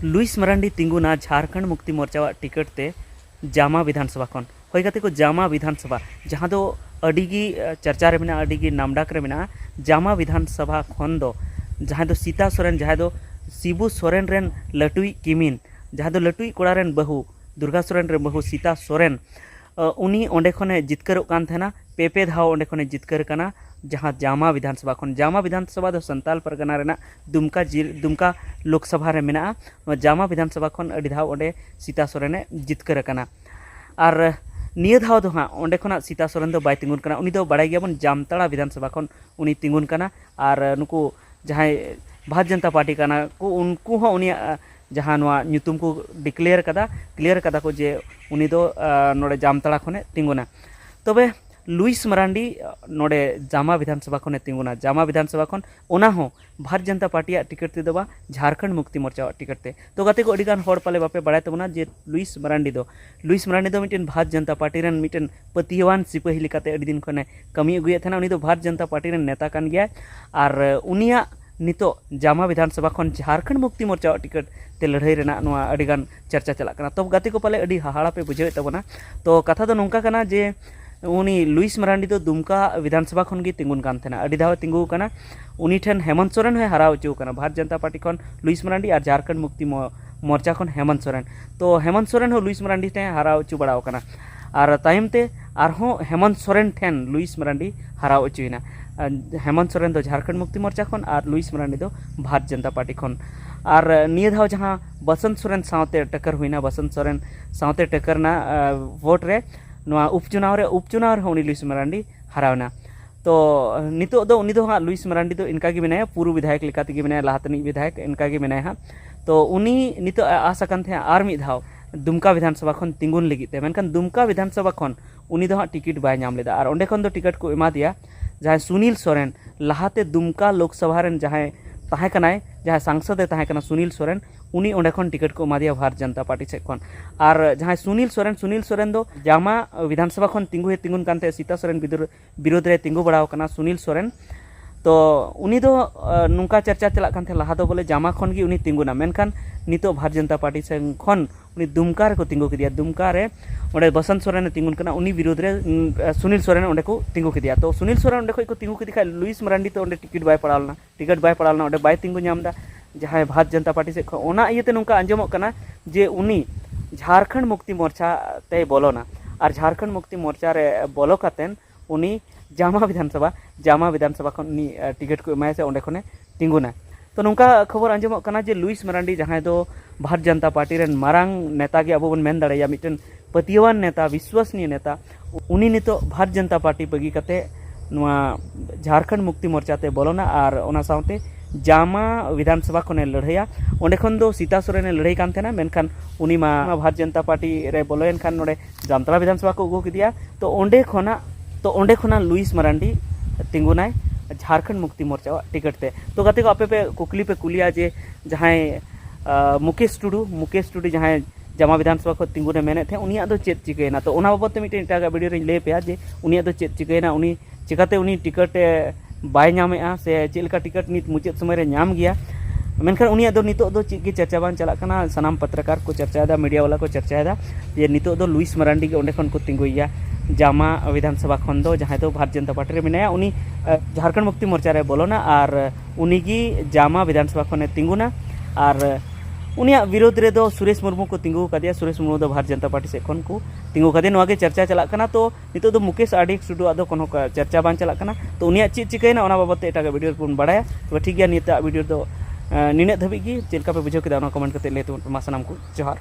Louis Marandi तिंगुना Jharkhand Mukti Morcha ticket ते जामा विधानसभा खन होय कते को जामा विधानसभा जहां दो अडिगी चर्चा रे मेना अडिगी नामडाक रे मेना जामा विधानसभा खन दो जहां दो सीता सोरेन जहां दो शिबू सोरेन रेन लटुई किमिन जहां दो लटुई कोड़ा रेन बहु दुर्गा सोरेन रे बहु सीता सोरेन उनी ओंडे खने जितकरोग कान थेना पेपे धाव ओंडे खने जितकर कना जहाँ जामा विधानसभा खन जामा विधानसभा दो संताल परगना रेना दुमका लोकसभा रे मेना जामा विधानसभा खन अडी धाव ओंडे सीता सोरेने जितकर कना और निया धाव दो हाँ ओंडे खना सीता सोरेन दो बाय तिंगुन कना उनी दो बाड़ाय गयाबन जामताड़ा विधानसभा खन उनी तिंगुन कना और नुकु जहाँ भारत जनता पार्टी कना को उनको हो उनिया जहाँ नवा ᱧᱩᱛᱩᱢ को डिक्लेयर कदा को जे उनी दो नोडे जामताड़ा खने तिंगुना तबे लुइस मारांडी नोडे जामा विधानसभा खने तिंगुना जामा विधानसभा खन ओना हो भारत जनता पार्टी टिकट ते दबा झारखंड मुक्ति मोर्चा टिकट ते तो गाते को अडिगान होड़ पाले बापे बड़ाय तबना जे लुइस मारांडी दो मिटेन भारत जनता पार्टी रेन मिटेन पतियवान सिपाही लिकाते अडी दिन खने कमी अगुये थना उनी दो भारत जनता पार्टी रेन नेता कान गया और उनिया नितो जामा विधानसभा खन झारखंड मुक्ति मोर्चा टिकट ते लड़ाई रेना नोआ अडिगान चर्चा चलाक कना तो गाते को पाले अडी हाहाड़ा पे बुझे तबना तो कथा दो नोंका कना जे उनी लुइस मारांडी दो दुमका विधानसभा खन गे तिंगुन कान थेना अडी धाव तिंगु कना उनी ठेन हेमंत सोरेन है हरा उचु कना भारत जनता पार्टी खन लुइस मारांडी और झारखंड मुक्ति मोर्चा खन हेमंत सोरेन तो हेमंत सोरेन हो लुइस मारांडी ठेन हरा उचु बड़ाव कना और तायम ते आरहों हेमंत सोरेन ठेन लुइस मारांडी हरा उचुइना हेमंत सोरेन दो झारखंड मुक्ति मोर्चा खन और लुइस मारांडी दो भारत जनता पार्टी खन और निया धाव जहाँ बसंत सोरेन सावते टक्कर हुईना बसंत सोरेन सावते टक्कर ना वोट रे नोआ उपचुनाव उनी लुइस मारांडी हरावना तो नितो दो उनी दो हाँ लुइस मारांडी दो इनका गे मेनाया पूर्व विधायक लेकाते गे मेनाया लाहातनी विधायक इनका गे मेनाया हाँ तो उनी नितो आसाकन थे आर मिद धाव दुमका विधानसभा खन तिंगुन लगिते मेनखान दुमका विधानसभा खन उनी दो हाँ टिकट बाय नाम लेदा और ओंडे खन दो टिकट को एमा दिया जहाँ सुनील सोरेन लाहाते दुमका लोकसभा रेन जहाँ ताहे कनाय जहाँ सांसद ताहे कना सुनील सोरेन उनी ओंडे खन टिकट को एमा दिया भारत जनता पार्टी से खन और जहाँ सुनील सोरेन दो जामा विधानसभा खन तिंगुन कानते सीता सोरेन विरोध रे तिंगु बड़ाव कना सुनील सोरेन तो उनी दो नुका चर्चा चला कान थे लहा दो बोले जामा खन गी उनी तिंगुना मेनखान नितो भारत जनता पार्टी से खन उनी दुमका रे को तिंगु किदिया दुमका रे ओंडे बसंत सोरेन तिंगुन कना उनी विरोध रे सुनील सोरेन ओंडे को तिंगु किदिया तो सुनील सोरेन ओंडे को तिंगु किदि खाय लुइस मारांडी तो ओंडे टिकट बाय पड़ालना ओंडे बाय तिंगु नामदा जहाँ भारत जनता पार्टी से ओना इयते नुका अंजमोग कना जे उनी झारखंड मुक्ति मोर्चा ते बोलोना और झारखंड मुक्ति मोर्चा रे बोलो कातेन उनी जामा विधानसभा खन उनी टिकट को एमाय से ओंडे खने तिंगुना तो नुका खबर अंजमोग कना जे लुइस मारांडी जहाँ दो भारत जनता पार्टी रेन मारांग नेता गे अबो बन मेन दाड़ेया मिटन पतियवान नेता विश्वसनीय नेता उनी नितो भारत जनता पार्टी बगी कते नुआ झारखंड मुक्ति मोर्चा ते बोलोना और ओना सावते जामा विधानसभा खने लड़ाइया ओंडे खन दो सीता सोरेन लड़ाई कान थेना मेनखान उनी मा भारत जनता पार्टी रे बोलोयन खान नोडे जामताड़ा विधानसभा को उगु किदिया तो ओंडे खना लुइस मारांडी तिंगुनाय झारखंड मुक्ति मोर्चा टिकट ते तो गाते को आपे पे कुकली पे कुलिया जे जहाँ मुकेश टुडू जहाँ जामा विधानसभा को तिंगुने मेने थे उनिया दो चेत चिकेना तो ओना बाबत मिटे इटागा वीडियो रे ले पे जे उनिया दो चेत चिकेना उनी चिकाते उनी टिकट बाय नामेआ से चेलका टिकट नित मुचाद समय रे नाम गया मेनखान उनिया दो नितो दो चीज की चर्चा बान चला कना सनाम पत्रकार को चर्चाएदा मीडिया वाला को चर्चाएदा ये नितो दो लुइस मारांडी के ओंडे खन को तिंगुइया जामा विधानसभा खन दो जहाँ तो भारत जनता पार्टी रे मेनाया उनी झारखंड मुक्ति मोर्चा रे बोलोना और उनी गी जामा विधानसभा खने तिंगुना और उनिया विरोध रे दो सुरेश मुर्मू को तिंगु कदिया सुरेश मुर्मू दो भारत जनता पार्टी से खन को तिंगु कदे नोआ के चर्चा चला कना तो नितो दो मुकेश आडिक सुडू आदो कोनो चर्चा बान चला कना तो उनिया चीज चिकैना ओना बाबत एटागा वीडियो बन बड़ाया तो ठीक गया निता वीडियो दो निने धबी गी चेलका पे बुझाव केदा ओना कमेंट करते ले तो मा सनाम को जोहार।